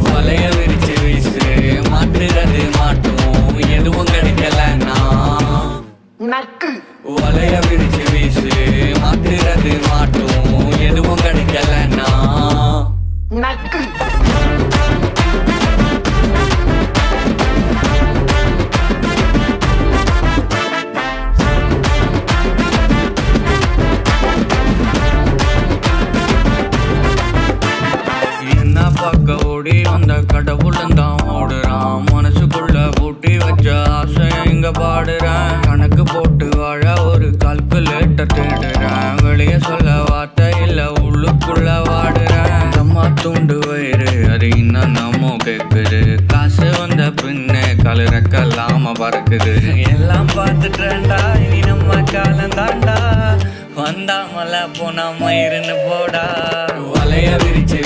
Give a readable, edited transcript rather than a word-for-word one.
வலைய விரிச்சு வீசு மாட்டுறது மாட்டும் எதுவும் கிடைக்கலன்னா நக்கு. வலைய விரிச்சு வீசு மாட்டுறது மாட்டும் எதுவும் கிடைக்கலன்னா நக்கு. என்ன பார்க்க ஓடி வந்த கடவுளந்தான் ஓடுறான். மனசுக்குள்ள பூட்டி வச்ச ஆசைய இங்க பாடுறேன். கணக்கு போட்டு வாழ ஒரு கால்குலேட்டர் தேடுறேன். வெளிய சொல்ல வார்த்தை இல்ல உள்ளுக்குள்ள வாடுறேன். அம்மா தூண்டு வயிறு அது இன்னும் நம்ம கேக்குது. காசு வந்த பின்னே கலரக்கல்லாம பறக்குது. எல்லாம் பார்த்துட்டேன்டா இனி நம்ம காலம் தாண்டா. வந்தா மலை போனா மயிருன்னு போடா. வலைய விரிச்சு